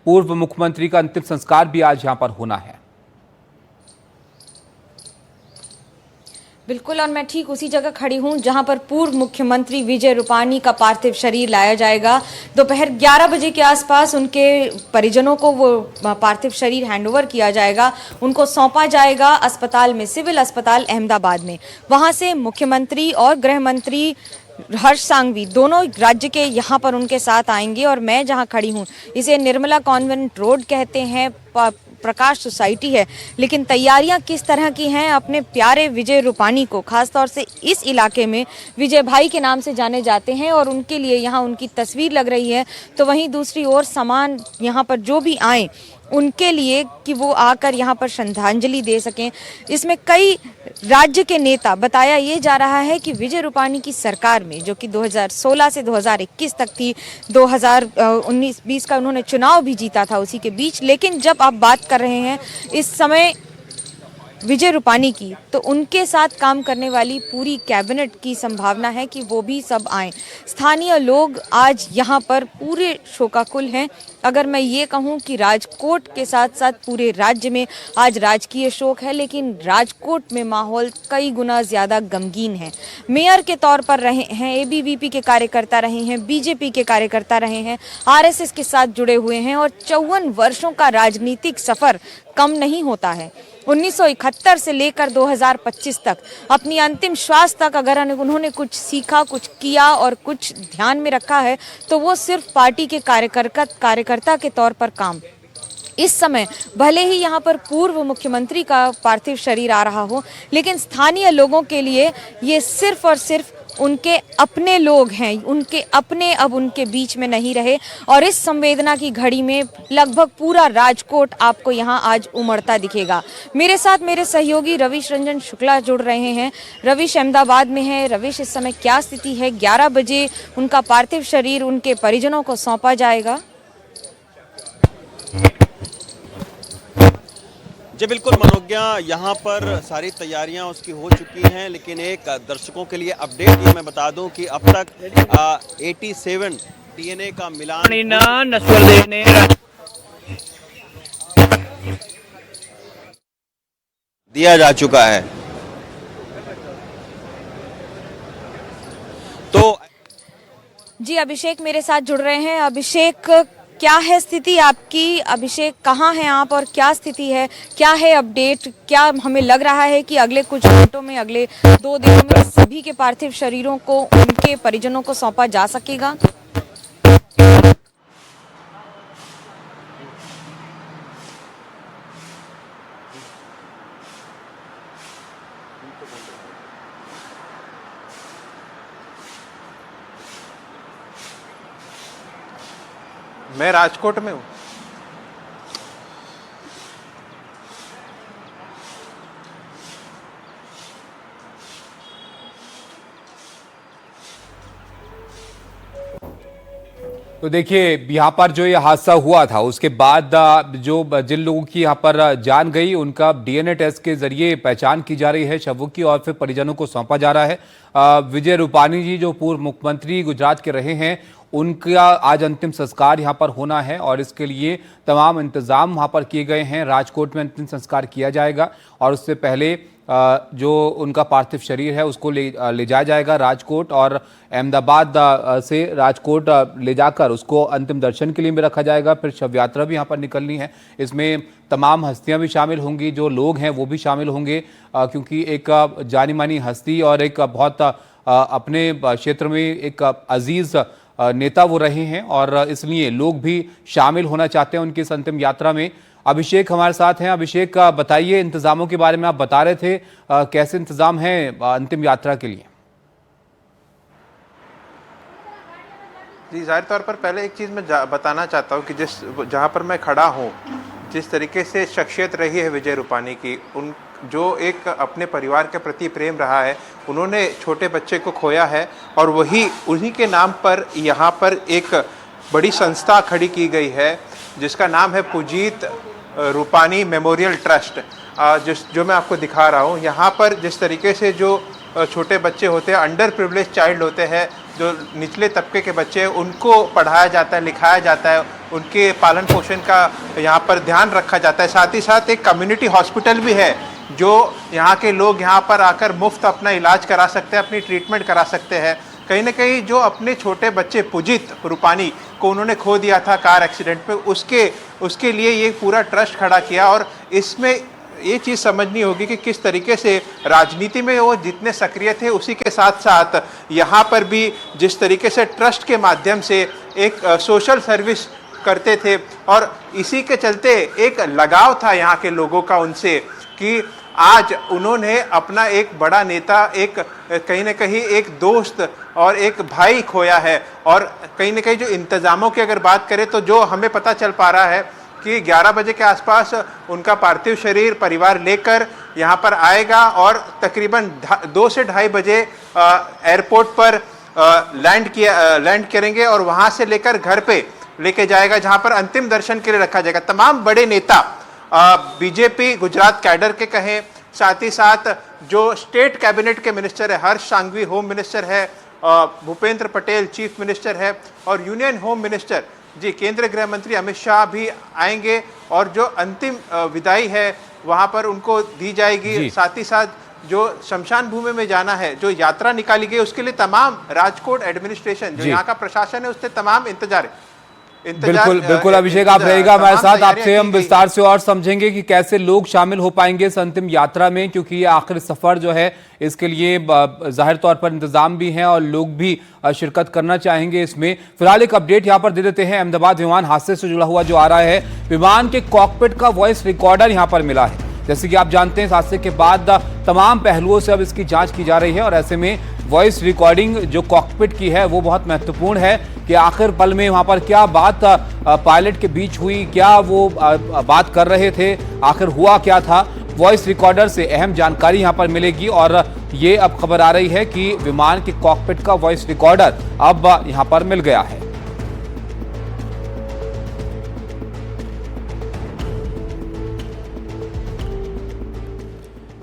पूर्व मुख्यमंत्री का अंतिम संस्कार भी आज यहां पर होना है। बिल्कुल, और मैं ठीक उसी जगह खड़ी हूं जहां पर पूर्व मुख्यमंत्री विजय रूपानी का पार्थिव शरीर लाया जाएगा। दोपहर 11 बजे के आसपास उनके परिजनों को वो पार्थिव शरीर हैंडओवर किया जाएगा, उनको सौंपा जाएगा अस्पताल में, सिविल अस्पताल अहमदाबाद में। वहां से मुख्यमंत्री और गृह मंत्री हर्ष सांघवी दोनों राज्य के यहाँ पर उनके साथ आएंगे। और मैं जहाँ खड़ी हूँ इसे निर्मला कॉन्वेंट रोड कहते हैं, प्रकाश सोसाइटी है, लेकिन तैयारियां किस तरह की हैं अपने प्यारे विजय रूपानी को, खासतौर से इस इलाके में विजय भाई के नाम से जाने जाते हैं और उनके लिए यहाँ उनकी तस्वीर लग रही है। तो वहीं दूसरी ओर सामान यहाँ पर जो भी आए उनके लिए कि वो आकर यहाँ पर श्रद्धांजलि दे सकें। इसमें कई राज्य के नेता, बताया ये जा रहा है कि विजय रूपानी की सरकार में, जो कि 2016 से 2021 तक थी, 2019-20 का उन्होंने चुनाव भी जीता था उसी के बीच, लेकिन जब आप बात कर रहे हैं इस समय विजय रूपानी की, तो उनके साथ काम करने वाली पूरी कैबिनेट की संभावना है कि वो भी सब आएं। स्थानीय लोग आज यहाँ पर पूरे शोकाकुल हैं। अगर मैं ये कहूँ कि राजकोट के साथ साथ पूरे राज्य में आज राजकीय शोक है, लेकिन राजकोट में माहौल कई गुना ज़्यादा गमगीन है। मेयर के तौर पर रहे हैं, एबीवीपी के कार्यकर्ता रहे हैं, बीजेपी के कार्यकर्ता रहे हैं, आरएसएस के साथ जुड़े हुए हैं और 54 वर्षों का राजनीतिक सफ़र कम नहीं होता है। 1971 से लेकर 2025 तक अपनी अंतिम श्वास तक अगर उन्होंने कुछ सीखा, कुछ किया और कुछ ध्यान में रखा है तो वो सिर्फ पार्टी के कार्यकर्ता के तौर पर काम। इस समय भले ही यहाँ पर पूर्व मुख्यमंत्री का पार्थिव शरीर आ रहा हो, लेकिन स्थानीय लोगों के लिए ये सिर्फ और सिर्फ उनके अपने लोग हैं, उनके अपने अब उनके बीच में नहीं रहे। और इस संवेदना की घड़ी में लगभग पूरा राजकोट आपको यहाँ आज उमड़ता दिखेगा। मेरे साथ मेरे सहयोगी रविश रंजन शुक्ला जुड़ रहे हैं। रविश अहमदाबाद में है। रविश, इस समय क्या स्थिति है? 11 बजे उनका पार्थिव शरीर उनके परिजनों को सौंपा जाएगा। जी बिल्कुल मनोज्ञा, यहाँ पर सारी तैयारियां उसकी हो चुकी हैं, लेकिन एक दर्शकों के लिए अपडेट ये मैं बता दूं कि अब तक 87 डीएनए का मिलान दिया जा चुका है। तो जी अभिषेक मेरे साथ जुड़ रहे हैं। अभिषेक, क्या है स्थिति आपकी? अभिषेक, कहाँ हैं आप और क्या स्थिति है, क्या है अपडेट? क्या हमें लग रहा है कि अगले कुछ घंटों में, अगले 2 दिनों में सभी के पार्थिव शरीरों को उनके परिजनों को सौंपा जा सकेगा? मैं राजकोट में हूँ। तो देखिए, यहाँ पर जो ये हादसा हुआ था उसके बाद जो जिन लोगों की यहाँ पर जान गई उनका डीएनए टेस्ट के जरिए पहचान की जा रही है शवों की और फिर परिजनों को सौंपा जा रहा है। विजय रूपानी जी जो पूर्व मुख्यमंत्री गुजरात के रहे हैं, उनका आज अंतिम संस्कार यहाँ पर होना है और इसके लिए तमाम इंतजाम वहाँ पर किए गए हैं। राजकोट में अंतिम संस्कार किया जाएगा और उससे पहले जो उनका पार्थिव शरीर है उसको ले जाया जाएगा राजकोट, और अहमदाबाद से राजकोट ले जाकर उसको अंतिम दर्शन के लिए भी रखा जाएगा। फिर शव यात्रा भी यहाँ पर निकलनी है। इसमें तमाम हस्तियां भी शामिल होंगी, जो लोग हैं वो भी शामिल होंगे, क्योंकि एक जानी मानी हस्ती और एक बहुत अपने क्षेत्र में एक अजीज नेता वो रहे हैं और इसलिए लोग भी शामिल होना चाहते हैं उनकी इस अंतिम यात्रा में। अभिषेक हमारे साथ हैं। अभिषेक, बताइए, इंतजामों के बारे में आप बता रहे थे, कैसे इंतजाम हैं अंतिम यात्रा के लिए? जी, जाहिर तौर पर पहले एक चीज़ मैं बताना चाहता हूँ कि जहाँ पर मैं खड़ा हूँ, जिस तरीके से शख्सियत रही है विजय रूपानी की, उन जो एक अपने परिवार के प्रति प्रेम रहा है, उन्होंने छोटे बच्चे को खोया है और उन्हीं के नाम पर यहाँ पर एक बड़ी संस्था खड़ी की गई है जिसका नाम है पुजीत रूपानी मेमोरियल ट्रस्ट, जो मैं आपको दिखा रहा हूँ। यहाँ पर जिस तरीके से जो छोटे बच्चे होते हैं, अंडर प्रिविलेज चाइल्ड होते हैं, जो निचले तबके के बच्चे हैं उनको पढ़ाया जाता है, लिखाया जाता है, उनके पालन पोषण का यहाँ पर ध्यान रखा जाता है। साथ ही साथ एक कम्युनिटी हॉस्पिटल भी है जो यहाँ के लोग यहाँ पर आकर मुफ्त अपना इलाज करा सकते हैं, अपनी ट्रीटमेंट करा सकते हैं। कहीं ना कहीं जो अपने छोटे बच्चे पुजित रूपानी को उन्होंने खो दिया था कार एक्सीडेंट में, उसके लिए ये पूरा ट्रस्ट खड़ा किया। और इसमें ये चीज़ समझनी होगी कि किस तरीके से राजनीति में वो जितने सक्रिय थे उसी के साथ साथ यहाँ पर भी जिस तरीके से ट्रस्ट के माध्यम से एक सोशल सर्विस करते थे, और इसी के चलते एक लगाव था यहाँ के लोगों का उनसे कि आज उन्होंने अपना एक बड़ा नेता, एक कहीं ना कहीं एक दोस्त और एक भाई खोया है। और कहीं ना कहीं जो इंतज़ामों की अगर बात करें तो जो हमें पता चल पा रहा है कि 11 बजे के आसपास उनका पार्थिव शरीर परिवार लेकर यहाँ पर आएगा और तकरीबन 2 से 2:30 बजे एयरपोर्ट पर लैंड करेंगे और वहाँ से लेकर घर पे लेके जाएगा, जहाँ पर अंतिम दर्शन के लिए रखा जाएगा। तमाम बड़े नेता बीजेपी गुजरात कैडर के कहें, साथ ही साथ जो स्टेट कैबिनेट के मिनिस्टर है, हर्ष सांघवी होम मिनिस्टर है, भूपेंद्र पटेल चीफ मिनिस्टर है, और यूनियन होम मिनिस्टर जी केंद्रीय गृह मंत्री अमित शाह भी आएंगे, और जो अंतिम विदाई है वहां पर उनको दी जाएगी। साथ ही साथ जो शमशान भूमि में जाना है, जो यात्रा निकाली गई, उसके लिए तमाम राजकोट एडमिनिस्ट्रेशन जो यहाँ का प्रशासन है उससे तमाम इंतजार बिल्कुल अभिषेक, आप रहेगा हमारे साथ। आपसे हम विस्तार से और समझेंगे कि कैसे लोग शामिल हो पाएंगे इस अंतिम यात्रा में, क्योंकि ये आखिरी सफर जो है इसके लिए जाहिर तौर पर इंतजाम भी हैं और लोग भी शिरकत करना चाहेंगे इसमें। फिलहाल एक अपडेट यहाँ पर दे देते हैं। अहमदाबाद विमान हादसे से जुड़ा हुआ जो आ रहा है, विमान के कॉकपिट का वॉइस रिकॉर्डर यहाँ पर मिला है। जैसे कि आप जानते हैं, इस हादसे के बाद तमाम पहलुओं से अब इसकी जांच की जा रही है, और ऐसे में वॉइस रिकॉर्डिंग जो कॉकपिट की है वो बहुत महत्वपूर्ण है कि आखिर पल में वहां पर क्या बात पायलट के बीच हुई, क्या वो बात कर रहे थे, आखिर हुआ क्या था। वॉइस रिकॉर्डर से अहम जानकारी यहां पर मिलेगी, और ये अब खबर आ रही है कि विमान के कॉकपिट का वॉइस रिकॉर्डर अब यहां पर मिल गया है।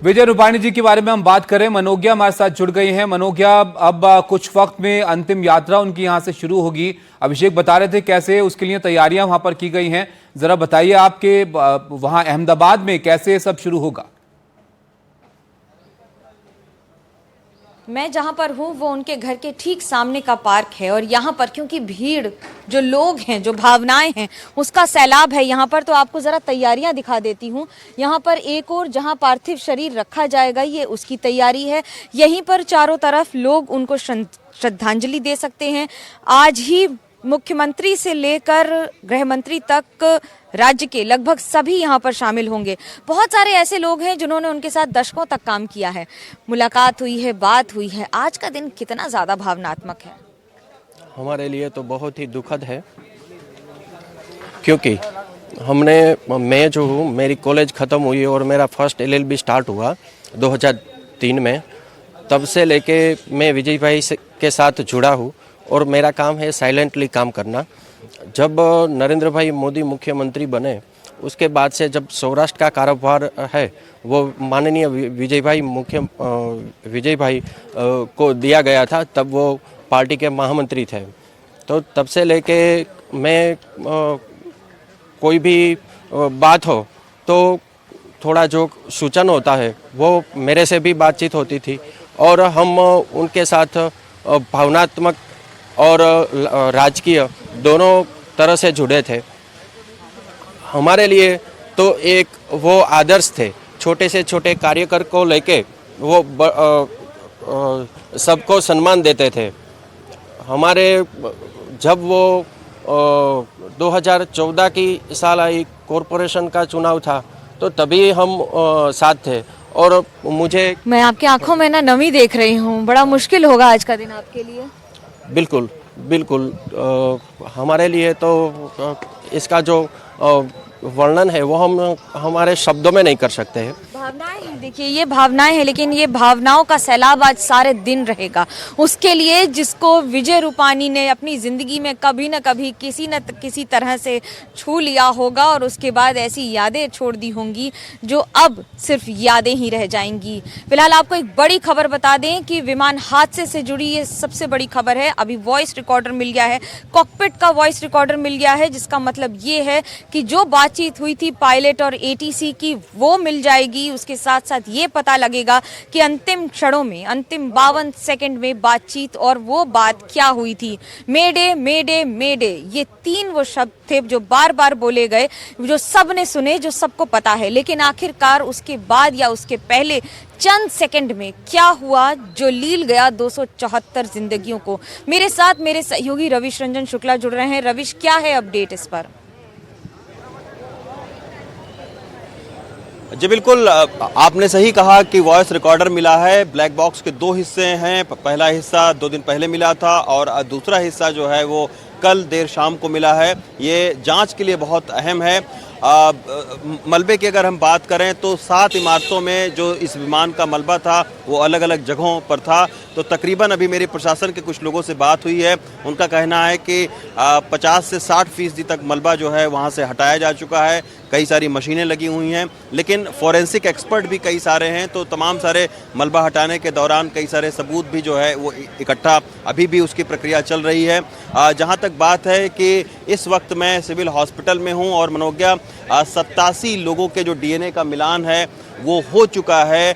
विजय रूपाणी जी के बारे में हम बात करें, मनोज्ञा हमारे साथ जुड़ गई हैं। मनोज्ञा, अब कुछ वक्त में अंतिम यात्रा उनकी यहां से शुरू होगी। अभिषेक बता रहे थे कैसे उसके लिए तैयारियां वहां पर की गई हैं, जरा बताइए आपके वहां अहमदाबाद में कैसे सब शुरू होगा। मैं जहां पर हूं वो उनके घर के ठीक सामने का पार्क है, और यहाँ पर क्योंकि भीड़, जो लोग हैं, जो भावनाएं हैं, उसका सैलाब है यहाँ पर। तो आपको ज़रा तैयारियां दिखा देती हूँ। यहाँ पर एक और जहाँ पार्थिव शरीर रखा जाएगा, ये उसकी तैयारी है। यहीं पर चारों तरफ लोग उनको श्रद्धांजलि दे सकते हैं। आज ही मुख्यमंत्री से लेकर गृह मंत्री तक राज्य के लगभग सभी यहाँ पर शामिल होंगे। बहुत सारे ऐसे लोग हैं जिन्होंने उनके साथ दशकों तक काम किया है, मुलाकात हुई है, बात हुई है। आज का दिन कितना ज़्यादा भावनात्मक है? हमारे लिए तो बहुत ही दुखद है, क्योंकि मैं जो हूँ, मेरी कॉलेज ख़त्म हुई और मेरा फर्स्ट LLB स्टार्ट हुआ 2003 में। तब से लेके मैं विजय भाई के साथ जुड़ा हूँ, और मेरा काम है साइलेंटली काम करना। जब नरेंद्र भाई मोदी मुख्यमंत्री बने, उसके बाद से जब सौराष्ट्र का कारोबार है वो माननीय विजय भाई को दिया गया था, तब वो पार्टी के महामंत्री थे। तो तब से लेके मैं कोई भी बात हो तो थोड़ा जो सूचन होता है वो मेरे से भी बातचीत होती थी, और हम उनके साथ भावनात्मक और राजकीय दोनों तरह से जुड़े थे। हमारे लिए तो एक वो आदर्श थे, छोटे से छोटे कार्यकर को लेके वो सबको सम्मान देते थे। हमारे जब वो 2014 की साल आई, कॉरपोरेशन का चुनाव था, तो तभी हम साथ थे। और मैं आपकी आंखों में ना नमी देख रही हूँ, बड़ा मुश्किल होगा आज का दिन आपके लिए। बिल्कुल हमारे लिए तो इसका जो वर्णन है वो हम हमारे शब्दों में नहीं कर सकते हैं। भावनाएं हैं, देखिए ये भावनाएं हैं, लेकिन ये भावनाओं का सैलाब आज सारे दिन रहेगा। उसके लिए जिसको विजय रूपानी ने अपनी जिंदगी में कभी न कभी किसी न किसी तरह से छू लिया होगा और उसके बाद ऐसी यादें छोड़ दी होंगी जो अब सिर्फ यादें ही रह जाएंगी। फिलहाल आपको एक बड़ी खबर बता दें कि विमान हादसे से जुड़ी ये सबसे बड़ी खबर है। अभी वॉइस रिकॉर्डर मिल गया है, कॉकपिट का वॉइस रिकॉर्डर मिल गया है, जिसका मतलब ये है कि जो बातचीत हुई थी पायलट और एटीसी की वो मिल जाएगी। उसके साथ साथ ये पता लगेगा कि अंतिम क्षणों में, अंतिम 52 सेकंड में बातचीत और वो बात क्या हुई थी। मेडे मेडे मेडे, ये 3 वो शब्द थे जो बार बार बोले गए, जो सब ने सुने, जो सबको पता है। लेकिन आखिरकार उसके बाद या उसके पहले चंद सेकंड में क्या हुआ जो लील गया 274 जिंदगियों को। मेरे साथ मेरे सहयोगी रविश रंजन शुक्ला जुड़ रहे हैं। रविश, क्या है अपडेट इस पर? जी बिल्कुल, आपने सही कहा कि वॉइस रिकॉर्डर मिला है। ब्लैक बॉक्स के 2 हिस्से हैं। पहला हिस्सा 2 दिन पहले मिला था और दूसरा हिस्सा जो है वो कल देर शाम को मिला है। ये जांच के लिए बहुत अहम है। मलबे की अगर हम बात करें तो 7 इमारतों में जो इस विमान का मलबा था वो अलग अलग जगहों पर था। तो तकरीबन अभी मेरे प्रशासन के कुछ लोगों से बात हुई है, उनका कहना है कि 50 से 60% तक मलबा जो है वहाँ से हटाया जा चुका है। कई सारी मशीनें लगी हुई हैं, लेकिन फॉरेंसिक एक्सपर्ट भी कई सारे हैं। तो तमाम सारे मलबा हटाने के दौरान कई सारे सबूत भी जो है वो इकट्ठा अभी भी उसकी प्रक्रिया चल रही है। जहाँ तक बात है कि इस वक्त मैं सिविल हॉस्पिटल में हूँ और मनोज्ञा 87 लोगों के जो डीएनए का मिलान है वो हो चुका है।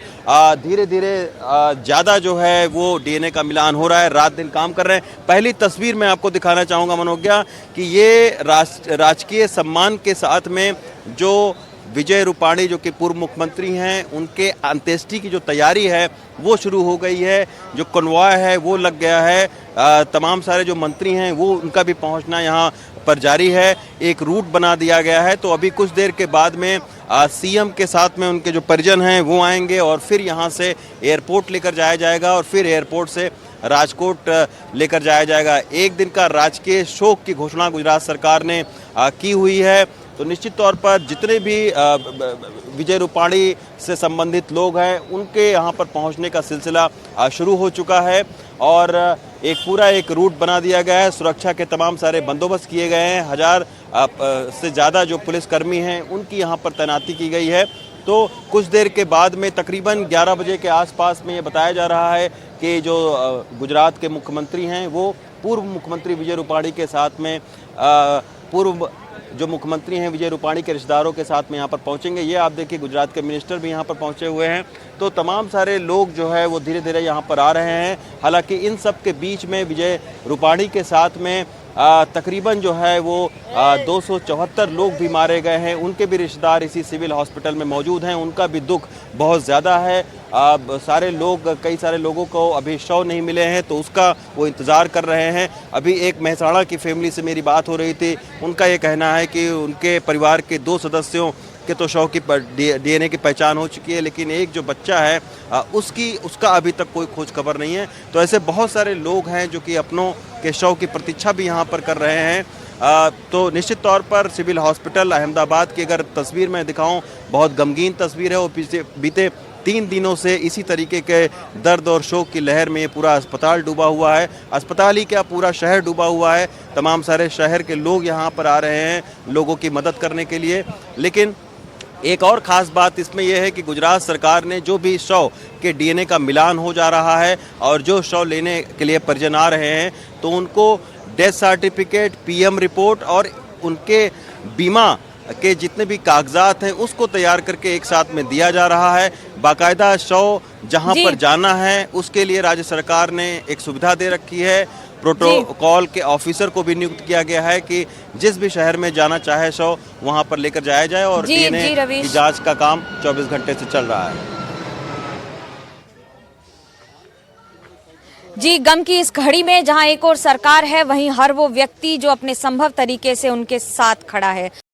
धीरे धीरे ज़्यादा जो है वो डीएनए का मिलान हो रहा है, रात दिन काम कर रहे हैं। पहली तस्वीर मैं आपको दिखाना चाहूँगा मनोज्ञा कि ये राजकीय सम्मान के साथ में जो विजय रूपाणी जो कि पूर्व मुख्यमंत्री हैं उनके अंत्येष्टि की जो तैयारी है वो शुरू हो गई है। जो कन्वॉय है वो लग गया है। तमाम सारे जो मंत्री हैं वो उनका भी पहुंचना यहाँ पर जारी है। एक रूट बना दिया गया है। तो अभी कुछ देर के बाद में सीएम के साथ में उनके जो परिजन हैं वो आएंगे और फिर यहाँ से एयरपोर्ट लेकर जाया जाएगा और फिर एयरपोर्ट से राजकोट लेकर जाया जाएगा। एक दिन का राजकीय शोक की घोषणा गुजरात सरकार ने की हुई है। तो निश्चित तौर पर जितने भी विजय रूपाणी से संबंधित लोग हैं उनके यहाँ पर पहुँचने का सिलसिला शुरू हो चुका है और एक रूट बना दिया गया है। सुरक्षा के तमाम सारे बंदोबस्त किए गए हैं। 1000 से ज़्यादा जो पुलिसकर्मी हैं उनकी यहाँ पर तैनाती की गई है। तो कुछ देर के बाद में तकरीबन 11 बजे के आसपास में ये बताया जा रहा है कि जो गुजरात के मुख्यमंत्री हैं वो पूर्व मुख्यमंत्री विजय रूपाणी के साथ में पूर्व जो मुख्यमंत्री हैं विजय रूपाणी के रिश्तेदारों के साथ में यहाँ पर पहुँचेंगे। ये आप देखिए गुजरात के मिनिस्टर भी यहाँ पर पहुँचे हुए हैं। तो तमाम सारे लोग जो है वो धीरे धीरे यहाँ पर आ रहे हैं। हालांकि इन सब के बीच में विजय रूपाणी के साथ में तकरीबन जो है वो 274 लोग भी मारे गए हैं। उनके भी रिश्तेदार इसी सिविल हॉस्पिटल में मौजूद हैं। उनका भी दुख बहुत ज़्यादा है। सारे लोग, कई सारे लोगों को अभी शव नहीं मिले हैं तो उसका वो इंतज़ार कर रहे हैं। अभी एक मेहसाणा की फैमिली से मेरी बात हो रही थी, उनका ये कहना है कि उनके परिवार के 2 सदस्यों के तो शव की डीएनए की पहचान हो चुकी है, लेकिन एक जो बच्चा है उसका अभी तक कोई खोज खबर नहीं है। तो ऐसे बहुत सारे लोग हैं जो कि अपनों के शव की प्रतीक्षा भी यहाँ पर कर रहे हैं। तो निश्चित तौर पर सिविल हॉस्पिटल अहमदाबाद की अगर तस्वीर मैं दिखाऊं, बहुत गमगीन तस्वीर है। और बीते 3 दिनों से इसी तरीके के दर्द और शोक की लहर में ये पूरा अस्पताल डूबा हुआ है। अस्पताल ही क्या, पूरा शहर डूबा हुआ है। तमाम सारे शहर के लोग यहाँ पर आ रहे हैं लोगों की मदद करने के लिए। लेकिन एक और ख़ास बात इसमें यह है कि गुजरात सरकार ने जो भी शव के डीएनए का मिलान हो जा रहा है और जो शव लेने के लिए परिजन आ रहे हैं तो उनको डेथ सर्टिफिकेट, पीएम रिपोर्ट और उनके बीमा के जितने भी कागजात हैं उसको तैयार करके एक साथ में दिया जा रहा है। बाकायदा शव जहां पर जाना है उसके लिए राज्य सरकार ने एक सुविधा दे रखी है। प्रोटोकॉल के ऑफिसर को भी नियुक्त किया गया है कि जिस भी शहर में जाना चाहे शव वहां पर लेकर जाया जाए और डीएनए की जांच का काम 24 घंटे से चल रहा है। जी, गम की इस घड़ी में जहां एक और सरकार है वहीं हर वो व्यक्ति जो अपने संभव तरीके से उनके साथ खड़ा है।